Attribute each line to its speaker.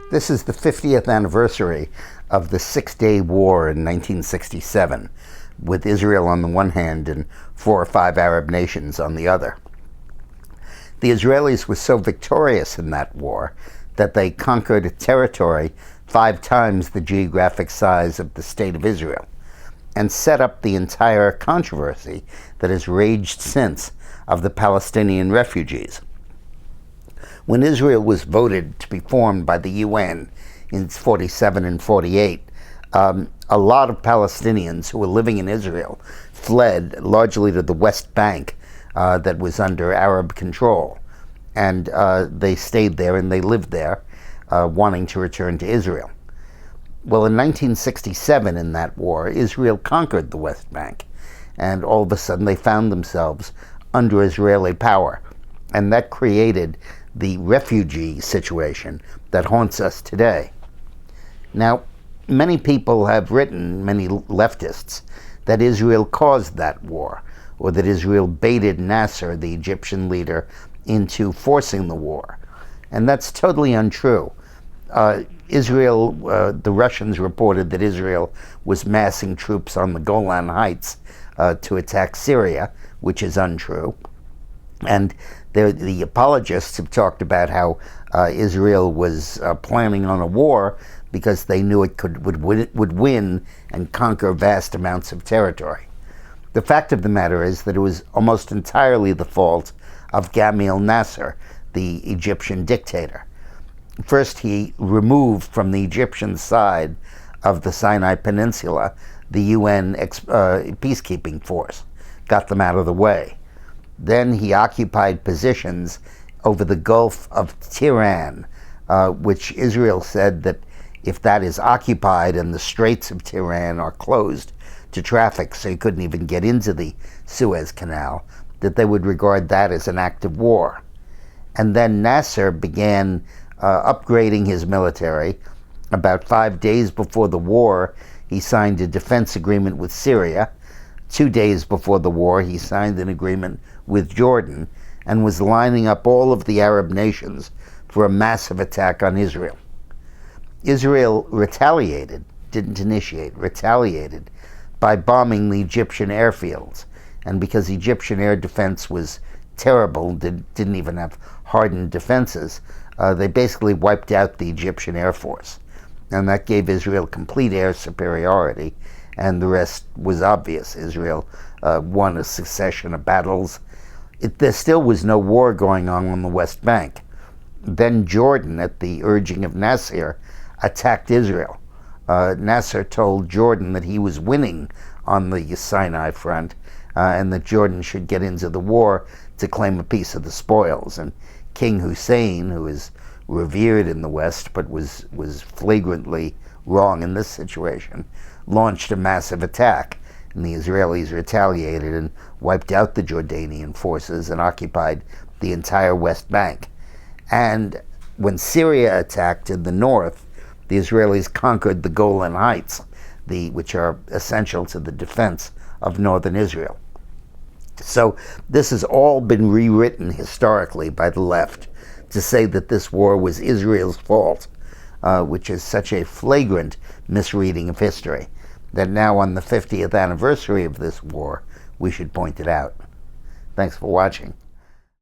Speaker 1: This is the 50th anniversary of the Six-Day War in 1967, with Israel on the one hand and 4 or 5 Arab nations on the other. The Israelis were so victorious in that war that they conquered a territory 5 times the geographic size of the State of Israel, and set up the entire controversy that has raged since of the Palestinian refugees. When Israel was voted to be formed by the UN in 47 and 48, a lot of Palestinians who were living in Israel fled largely to the West Bank that was under Arab control. And they stayed there and they lived there, wanting to return to Israel. Well, in 1967, in that war, Israel conquered the West Bank, and all of a sudden they found themselves under Israeli power. And that created the refugee situation that haunts us today. Now, many people have written, many leftists, that Israel caused that war, or that Israel baited Nasser, the Egyptian leader, into forcing the war. And that's totally untrue. The Russians reported that Israel was massing troops on the Golan Heights to attack Syria, which is untrue. And the apologists have talked about how Israel was planning on a war because they knew it would win and conquer vast amounts of territory. The fact of the matter is that it was almost entirely the fault of Gamal Nasser, the Egyptian dictator. First, he removed from the Egyptian side of the Sinai Peninsula the UN peacekeeping force, got them out of the way. Then he occupied positions over the Gulf of Tiran, which Israel said that if that is occupied and the Straits of Tiran are closed to traffic, so you couldn't even get into the Suez Canal, that they would regard that as an act of war. And then Nasser began upgrading his military. About 5 days before the war, he signed a defense agreement with Syria. 2 days before the war, he signed an agreement with Jordan and was lining up all of the Arab nations for a massive attack on Israel. Israel retaliated, didn't initiate, retaliated by bombing the Egyptian airfields. And because Egyptian air defense was terrible, didn't even have hardened defenses, they basically wiped out the Egyptian Air Force. And that gave Israel complete air superiority, and the rest was obvious. Israel won a succession of battles. There still was no war going on the West Bank. Then Jordan, at the urging of Nasser, attacked Israel. Nasser told Jordan that he was winning on the Sinai front, and that Jordan should get into the war to claim a piece of the spoils. And King Hussein, who is revered in the West but was flagrantly wrong in this situation, launched a massive attack. And the Israelis retaliated and wiped out the Jordanian forces and occupied the entire West Bank. And when Syria attacked in the north, the Israelis conquered the Golan Heights, which are essential to the defense of northern Israel. So this has all been rewritten historically by the left to say that this war was Israel's fault, which is such a flagrant misreading of history that now on the 50th anniversary of this war, we should point it out. Thanks for watching.